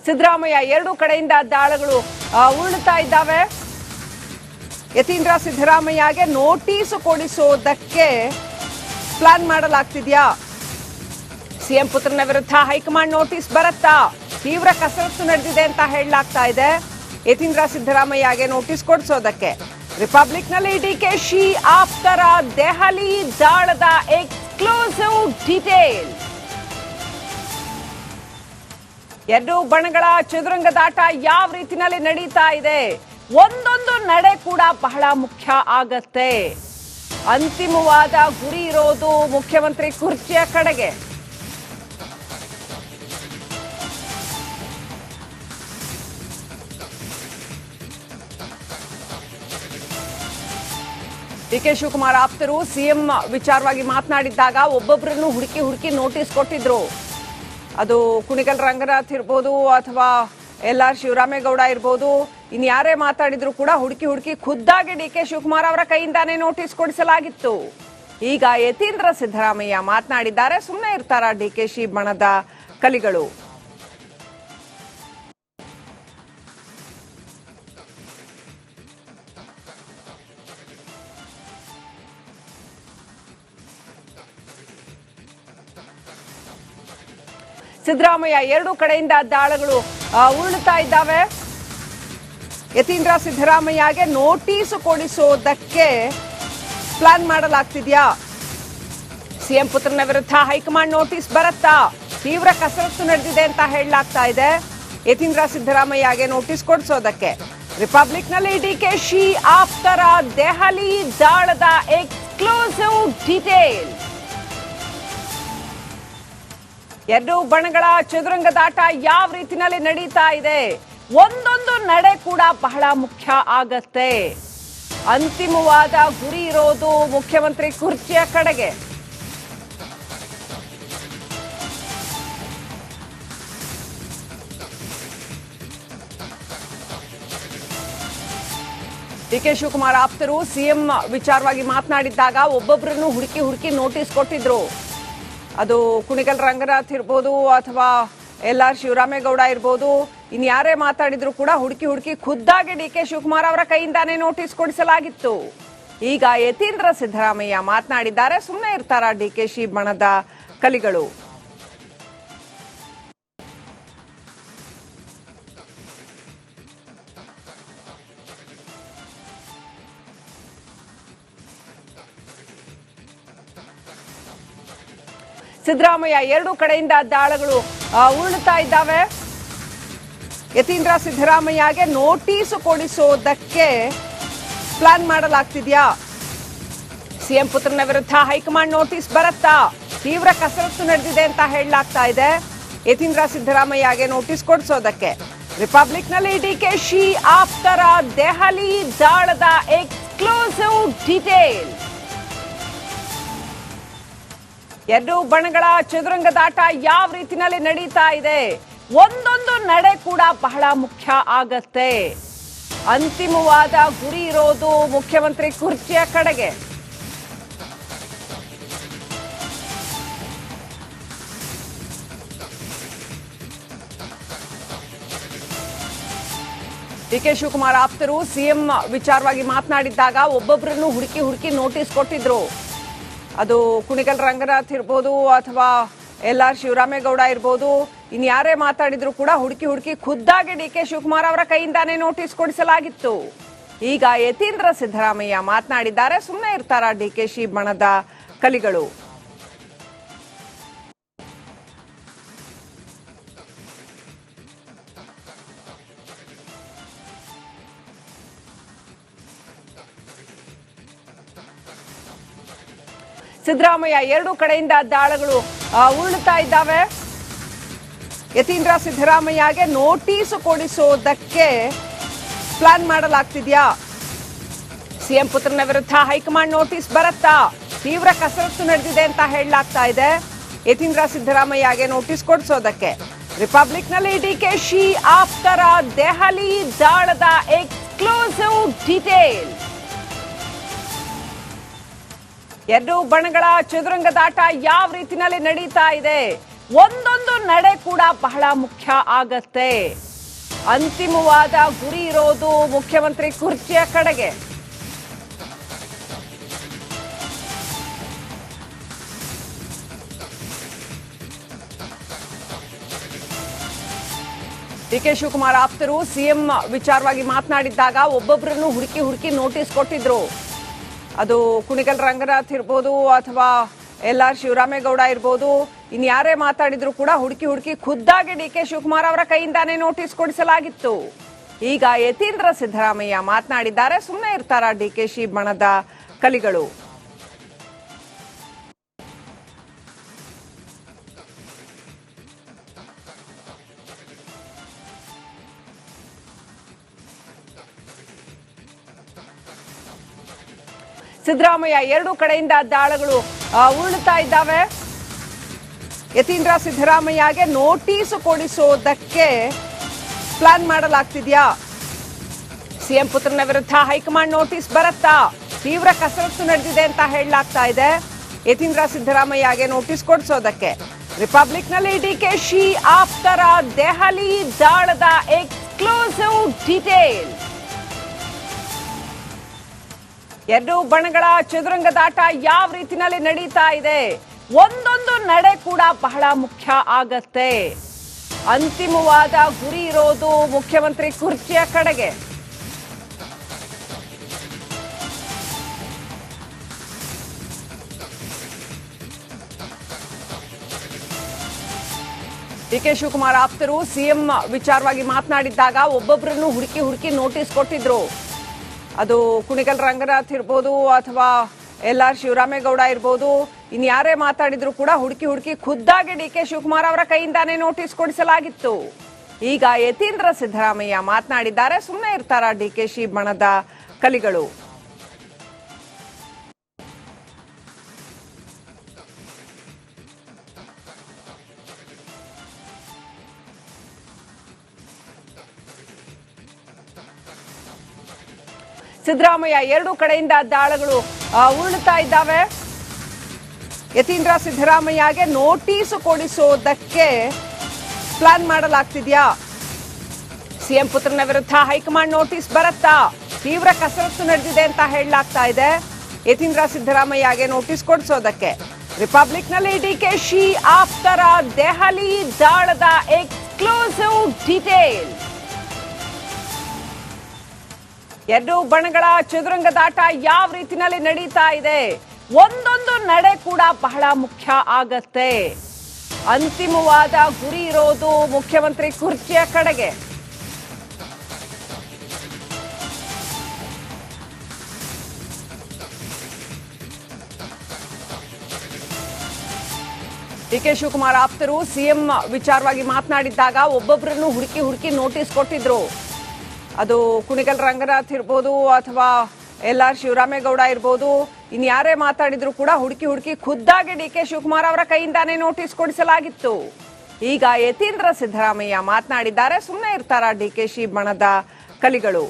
ಸಿದ್ದರಾಮಯ್ಯ ಎರಡು ಕಡೆಯಿಂದ ದಾಳಗಳು ಉರುಳುತ್ತಾ ಇದ್ದಾವೆ. ಯತೀಂದ್ರ ಸಿದ್ದರಾಮಯ್ಯಗೆ ನೋಟಿಸ್ ಕೊಡಿಸೋದಕ್ಕೆ ಪ್ಲಾನ್ ಮಾಡಲಾಗ್ತಿದ್ಯಾ? ಸಿಎಂ ಪುತ್ರನ ವಿರುದ್ಧ ಹೈಕಮಾಂಡ್ ನೋಟಿಸ್ ಬರುತ್ತಾ? ತೀವ್ರ ಕಸರತ್ತು ನಡೆದಿದೆ ಅಂತ ಹೇಳಲಾಗ್ತಾ ಇದೆ. ಯತೀಂದ್ರ ಸಿದ್ದರಾಮಯ್ಯಗೆ ನೋಟಿಸ್ ಕೊಡಿಸೋದಕ್ಕೆ ರಿಪಬ್ಲಿಕ್ ನಲ್ಲಿ ಡಿಕೆಶಿ ಆಪ್ತರ ದೆಹಲಿ ದಾಳದ ಎಕ್ಸ್ಕ್ಲೂಸಿವ್ ಡೀಟೇಲ್. ಎರಡು ಬಣಗಳ ಚದುರಂಗದಾಟ ಯಾವ ರೀತಿನಲ್ಲಿ ನಡೀತಾ ಇದೆ? ಒಂದೊಂದು ನಡೆ ಕೂಡ ಬಹಳ ಮುಖ್ಯ ಆಗತ್ತೆ. ಅಂತಿಮವಾದ ಗುರಿ ಇರೋದು ಮುಖ್ಯಮಂತ್ರಿ ಕುರ್ಚಿಯ ಕಡೆಗೆ. ಡಿಕೆ ಶಿವಕುಮಾರ್ ಆಪ್ತರು ಸಿಎಂ ವಿಚಾರವಾಗಿ ಮಾತನಾಡಿದ್ದಾಗ ಒಬ್ಬೊಬ್ಬರನ್ನು ಹುಡುಕಿ ನೋಟಿಸ್ ಕೊಟ್ಟಿದ್ರು. ಅದು ಕುಣಿಗಲ್ ರಂಗನಾಥ್ ಇರ್ಬೋದು ಅಥವಾ LR ಶಿವರಾಮೇಗೌಡ ಇರ್ಬೋದು, ಇನ್ಯಾರೇ ಮಾತಾಡಿದ್ರು ಕೂಡ ಹುಡುಕಿ ಖುದ್ದಾಗಿ ಡಿಕೆ ಶಿವಕುಮಾರ್ ಅವರ ಕೈಯಿಂದಾನೇ ನೋಟಿಸ್ ಕೊಡಿಸಲಾಗಿತ್ತು. ಈಗ ಯತೀಂದ್ರ ಸಿದ್ದರಾಮಯ್ಯ ಮಾತನಾಡಿದ್ದಾರೆ. ಸುಮ್ಮನೆ ಇರ್ತಾರ ಡಿಕೆಶಿ ಬಣದ ಕಲಿಗಳು? ಸಿದ್ದರಾಮಯ್ಯ ಎರಡು ಕಡೆಯಿಂದ ದಾಳಗಳು ಉರುಳುತ್ತಾ ಇದ್ದಾವೆ. ಯತೀಂದ್ರ ಸಿದ್ದರಾಮಯ್ಯಗೆ ನೋಟಿಸ್ ಕೊಡಿಸೋದಕ್ಕೆ ಪ್ಲಾನ್ ಮಾಡಲಾಗ್ತಿದ್ಯಾ? ಸಿಎಂ ಪುತ್ರನ ವಿರುದ್ಧ ಹೈಕಮಾಂಡ್ ನೋಟಿಸ್ ಬರುತ್ತಾ? ತೀವ್ರ ಕಸರತ್ತು ನಡೆದಿದೆ ಅಂತ ಹೇಳಲಾಗ್ತಾ ಇದೆ. ಯತೀಂದ್ರ ಸಿದ್ದರಾಮಯ್ಯಗೆ ನೋಟಿಸ್ ಕೊಡಿಸೋದಕ್ಕೆ ರಿಪಬ್ಲಿಕ್ ನಲ್ಲಿ ಡಿಕೆಶಿ ಆಪ್ತರ ದೆಹಲಿ ದಾಳದ ಎಕ್ಸ್ಕ್ಲೂಸಿವ್ ಡೀಟೇಲ್. ಎರಡು ಬಣಗಳ ಚದುರಂಗದಾಟ ಯಾವ ರೀತಿನಲ್ಲಿ ನಡೀತಾ ಇದೆ? ಒಂದೊಂದು ನಡೆ ಕೂಡ ಬಹಳ ಮುಖ್ಯ ಆಗತ್ತೆ. ಅಂತಿಮವಾದ ಗುರಿ ಇರೋದು ಮುಖ್ಯಮಂತ್ರಿ ಕುರ್ಚಿಯ ಕಡೆಗೆ. ಡಿಕೆ ಶಿವಕುಮಾರ್ ಆಪ್ತರು ಸಿಎಂ ವಿಚಾರವಾಗಿ ಮಾತನಾಡಿದ್ದಾಗ ಒಬ್ಬೊಬ್ಬರನ್ನು ಹುಡುಕಿ ನೋಟಿಸ್ ಕೊಟ್ಟಿದ್ರು. ಅದು ಕುಣಿಗಲ್ ರಂಗನಾಥ್ ಇರ್ಬೋದು ಅಥವಾ LR ಶಿವರಾಮೇಗೌಡ ಇರ್ಬೋದು, ಇನ್ಯಾರೇ ಮಾತಾಡಿದ್ರು ಕೂಡ ಹುಡುಕಿ ಖುದ್ದಾಗಿ ಡಿಕೆ ಶಿವಕುಮಾರ್ ಅವರ ಕೈಯಿಂದಾನೇ ನೋಟಿಸ್ ಕೊಡಿಸಲಾಗಿತ್ತು. ಈಗ ಯತೀಂದ್ರ ಸಿದ್ದರಾಮಯ್ಯ ಮಾತನಾಡಿದ್ದಾರೆ. ಸುಮ್ಮನೆ ಇರ್ತಾರ ಡಿಕೆಶಿ ಬಣದ ಕಲಿಗಳು? ಸಿದ್ದರಾಮಯ್ಯ ಎರಡು ಕಡೆಯಿಂದ ದಾಳಗಳು ಉರುಳುತ್ತಾ ಇದ್ದಾವೆ. ಯತೀಂದ್ರ ಸಿದ್ದರಾಮಯ್ಯಗೆ ನೋಟಿಸ್ ಕೊಡಿಸೋದಕ್ಕೆ ಪ್ಲಾನ್ ಮಾಡಲಾಗ್ತಿದ್ಯಾ? ಸಿಎಂ ಪುತ್ರನ ವಿರುದ್ಧ ಹೈಕಮಾಂಡ್ ನೋಟಿಸ್ ಬರುತ್ತಾ? ತೀವ್ರ ಕಸರತ್ತು ನಡೆದಿದೆ ಅಂತ ಹೇಳಲಾಗ್ತಾ ಇದೆ. ಯತೀಂದ್ರ ಸಿದ್ದರಾಮಯ್ಯಗೆ ನೋಟಿಸ್ ಕೊಡಿಸೋದಕ್ಕೆ ರಿಪಬ್ಲಿಕ್ ನಲ್ಲಿ ಡಿಕೆಶಿ ಆಪ್ತರ ದೆಹಲಿ ದಾಳದ ಎಕ್ಸ್ಕ್ಲೂಸಿವ್ ಡೀಟೇಲ್. ಎರಡು ಬಣಗಳ ಚದುರಂಗದಾಟ ಯಾವ ರೀತಿನಲ್ಲಿ ನಡೀತಾ ಇದೆ? ಒಂದೊಂದು ನಡೆ ಕೂಡ ಬಹಳ ಮುಖ್ಯ ಆಗತ್ತೆ. ಅಂತಿಮವಾದ ಗುರಿ ಇರೋದು ಮುಖ್ಯಮಂತ್ರಿ ಕುರ್ಚಿಯ ಕಡೆಗೆ. ಡಿಕೆ ಶಿವಕುಮಾರ್ ಆಪ್ತರು ಸಿಎಂ ವಿಚಾರವಾಗಿ ಮಾತನಾಡಿದ್ದಾಗ ಒಬ್ಬೊಬ್ಬರನ್ನು ಹುಡುಕಿ ನೋಟಿಸ್ ಕೊಟ್ಟಿದ್ರು. ಅದು ಕುಣಿಗಲ್ ರಂಗನಾಥ್ ಇರ್ಬೋದು ಅಥವಾ LR ಶಿವರಾಮೇಗೌಡ ಇರ್ಬೋದು, ಇನ್ಯಾರೇ ಮಾತಾಡಿದ್ರು ಕೂಡ ಹುಡುಕಿ ಖುದ್ದಾಗಿ ಡಿಕೆ ಶಿವಕುಮಾರ್ ಅವರ ಕೈಯಿಂದಾನೇ ನೋಟಿಸ್ ಕೊಡಿಸಲಾಗಿತ್ತು. ಈಗ ಯತೀಂದ್ರ ಸಿದ್ದರಾಮಯ್ಯ ಮಾತನಾಡಿದ್ದಾರೆ. ಸುಮ್ಮನೆ ಇರ್ತಾರ ಡಿಕೆಶಿ ಬಣದ ಕಲಿಗಳು? ಸಿದ್ದರಾಮಯ್ಯ ಎರಡು ಕಡೆಯಿಂದ ದಾಳಗಳು ಉರುಳುತ್ತಾ ಇದ್ದಾವೆ. ಯತೀಂದ್ರ ಸಿದ್ದರಾಮಯ್ಯಗೆ ನೋಟಿಸ್ ಕೊಡಿಸೋದಕ್ಕೆ ಪ್ಲಾನ್ ಮಾಡಲಾಗ್ತಿದ್ಯಾ? ಸಿಎಂ ಪುತ್ರನ ವಿರುದ್ಧ ಹೈಕಮಾಂಡ್ ನೋಟಿಸ್ ಬರುತ್ತಾ? ತೀವ್ರ ಕಸರತ್ತು ನಡೆದಿದೆ ಅಂತ ಹೇಳಲಾಗ್ತಾ ಇದೆ. ಯತೀಂದ್ರ ಸಿದ್ದರಾಮಯ್ಯಗೆ ನೋಟಿಸ್ ಕೊಡಿಸೋದಕ್ಕೆ ರಿಪಬ್ಲಿಕ್ ನಲ್ಲಿ ಡಿಕೆಶಿ ಆಪ್ತರ ದೆಹಲಿ ದಾಳದ ಎಕ್ಸ್ಕ್ಲೂಸಿವ್ ಡೀಟೇಲ್. ಎರಡು ಬಣಗಳ ಚದುರಂಗದಾಟ ಯಾವ ರೀತಿನಲ್ಲಿ ನಡೀತಾ ಇದೆ? ಒಂದೊಂದು ನಡೆ ಕೂಡ ಬಹಳ ಮುಖ್ಯ ಆಗತ್ತೆ. ಅಂತಿಮವಾದ ಗುರಿ ಇರೋದು ಮುಖ್ಯಮಂತ್ರಿ ಕುರ್ಚಿಯ ಕಡೆಗೆ. ಡಿಕೆ ಶಿವಕುಮಾರ್ ಆಪ್ತರು ಸಿಎಂ ವಿಚಾರವಾಗಿ ಮಾತನಾಡಿದ್ದಾಗ ಒಬ್ಬೊಬ್ಬರನ್ನು ಹುಡುಕಿ ನೋಟಿಸ್ ಕೊಟ್ಟಿದ್ರು. ಅದು ಕುಣಿಗಲ್ ರಂಗನಾಥ್ ಇರ್ಬೋದು ಅಥವಾ ಎಲ್.ಆರ್. ಶಿವರಾಮೇಗೌಡ ಇರ್ಬೋದು, ಇನ್ಯಾರೇ ಮಾತಾಡಿದ್ರು ಕೂಡ ಹುಡುಕಿ ಖುದ್ದಾಗಿ ಡಿಕೆ ಶಿವಕುಮಾರ್ ಅವರ ಕೈಯಿಂದಾನೇ ನೋಟಿಸ್ ಕೊಡಿಸಲಾಗಿತ್ತು. ಈಗ ಯತೀಂದ್ರ ಸಿದ್ದರಾಮಯ್ಯ ಮಾತನಾಡಿದ್ದಾರೆ. ಸುಮ್ಮನೆ ಇರ್ತಾರ ಡಿಕೆಶಿ ಬಣದ ಕಲಿಗಳು? ಸಿದ್ದರಾಮಯ್ಯ ಎರಡು ಕಡೆಯಿಂದ ದಾಳಗಳು ಉರುಳುತ್ತಾ ಇದ್ದಾವೆ. ಯತೀಂದ್ರ ಸಿದ್ದರಾಮಯ್ಯಗೆ ನೋಟಿಸ್ ಕೊಡಿಸೋದಕ್ಕೆ ಪ್ಲಾನ್ ಮಾಡಲಾಗ್ತಿದ್ಯಾ? ಸಿಎಂ ಪುತ್ರನ ವಿರುದ್ಧ ಹೈಕಮಾಂಡ್ ನೋಟಿಸ್ ಬರುತ್ತಾ? ತೀವ್ರ ಕಸರತ್ತು ನಡೆದಿದೆ ಅಂತ ಹೇಳಲಾಗ್ತಾ ಇದೆ. ಯತೀಂದ್ರ ಸಿದ್ದರಾಮಯ್ಯಗೆ ನೋಟಿಸ್ ಕೊಡಿಸೋದಕ್ಕೆ ರಿಪಬ್ಲಿಕ್ ನಲ್ಲಿ ಡಿಕೆಶಿ ಆಪ್ತರ ದೆಹಲಿ ದಾಳದ ಎಕ್ಸ್ಕ್ಲೂಸಿವ್ ಡೀಟೇಲ್. ಎರಡು ಬಣಗಳ ಚದುರಂಗದಾಟ ಯಾವ ರೀತಿನಲ್ಲಿ ನಡೀತಾ ಇದೆ? ಒಂದೊಂದು ನಡೆ ಕೂಡ ಬಹಳ ಮುಖ್ಯ ಆಗತ್ತೆ. ಅಂತಿಮವಾದ ಗುರಿ ಇರೋದು ಮುಖ್ಯಮಂತ್ರಿ ಕುರ್ಚಿಯ ಕಡೆಗೆ. ಡಿಕೆ ಶಿವಕುಮಾರ್ ಆಪ್ತರು ಸಿಎಂ ವಿಚಾರವಾಗಿ ಮಾತನಾಡಿದ್ದಾಗ ಒಬ್ಬೊಬ್ಬರನ್ನು ಹುಡುಕಿ ನೋಟಿಸ್ ಕೊಟ್ಟಿದ್ರು. ಅದು ಕುಣಿಗಲ್ ರಂಗನಾಥ್ ಇರ್ಬೋದು ಅಥವಾ ಎಲ್.ಆರ್. ಶಿವರಾಮೇಗೌಡ ಇರ್ಬೋದು, ಇನ್ಯಾರೇ ಮಾತಾಡಿದ್ರು ಕೂಡ ಹುಡುಕಿ ಖುದ್ದಾಗಿ ಡಿಕೆ ಶಿವಕುಮಾರ್ ಅವರ ಕೈಯಿಂದಾನೇ ನೋಟಿಸ್ ಕೊಡಿಸಲಾಗಿತ್ತು. ಈಗ ಯತೀಂದ್ರ ಸಿದ್ದರಾಮಯ್ಯ ಮಾತನಾಡಿದ್ದಾರೆ. ಸುಮ್ಮನೆ ಇರ್ತಾರ ಡಿಕೆಶಿ ಬಣದ ಕಲಿಗಳು? ಸಿದ್ದರಾಮಯ್ಯ ಎರಡು ಕಡೆಯಿಂದ ದಾಳಗಳು ಉರುಳುತ್ತಾ ಇದ್ದಾವೆ. ಯತೀಂದ್ರ ಸಿದ್ದರಾಮಯ್ಯಗೆ ನೋಟಿಸ್ ಕೊಡಿಸೋದಕ್ಕೆ ಪ್ಲಾನ್ ಮಾಡಲಾಗ್ತಿದ್ಯಾ? ಸಿಎಂ ಪುತ್ರನ ವಿರುದ್ಧ ಹೈಕಮಾಂಡ್ ನೋಟಿಸ್ ಬರುತ್ತಾ? ತೀವ್ರ ಕಸರತ್ತು ನಡೆದಿದೆ ಅಂತ ಹೇಳಲಾಗ್ತಾ ಇದೆ. ಯತೀಂದ್ರ ಸಿದ್ದರಾಮಯ್ಯಗೆ ನೋಟಿಸ್ ಕೊಡಿಸೋದಕ್ಕೆ ರಿಪಬ್ಲಿಕ್ ನಲ್ಲಿ ಡಿಕೆಶಿ ಆಪ್ತರ ದೆಹಲಿ ದಾಳದ ಎಕ್ಸ್ಕ್ಲೂಸಿವ್ ಡೀಟೇಲ್. ಎರಡು ಬಣಗಳ ಚದುರಂಗದಾಟ ಯಾವ ರೀತಿನಲ್ಲಿ ನಡೀತಾ ಇದೆ? ಒಂದೊಂದು ನಡೆ ಕೂಡ ಬಹಳ ಮುಖ್ಯ ಆಗತ್ತೆ. ಅಂತಿಮವಾದ ಗುರಿ ಇರೋದು ಮುಖ್ಯಮಂತ್ರಿ ಕುರ್ಚಿಯ ಕಡೆಗೆ. ಡಿಕೆ ಶಿವಕುಮಾರ್ ಆಪ್ತರು ಸಿಎಂ ವಿಚಾರವಾಗಿ ಮಾತನಾಡಿದ್ದಾಗ ಒಬ್ಬೊಬ್ಬರನ್ನು ಹುಡುಕಿ ನೋಟಿಸ್ ಕೊಟ್ಟಿದ್ರು. ಅದು ಕುಣಿಗಲ್ ರಂಗನಾಥ್ ಇರ್ಬೋದು ಅಥವಾ ಎಲ್.ಆರ್. ಶಿವರಾಮೇಗೌಡ ಇರ್ಬೋದು, ಇನ್ಯಾರೇ ಮಾತಾಡಿದ್ರು ಕೂಡ ಹುಡುಕಿ ಖುದ್ದಾಗಿ ಡಿಕೆ ಶಿವಕುಮಾರ್ ಅವರ ಕೈಯಿಂದಾನೇ ನೋಟಿಸ್ ಕೊಡಿಸಲಾಗಿತ್ತು. ಈಗ ಯತೀಂದ್ರ ಸಿದ್ದರಾಮಯ್ಯ ಮಾತನಾಡಿದ್ದಾರೆ. ಸುಮ್ಮನೆ ಇರ್ತಾರ ಡಿಕೆಶಿ ಬಣದ ಕಲಿಗಳು?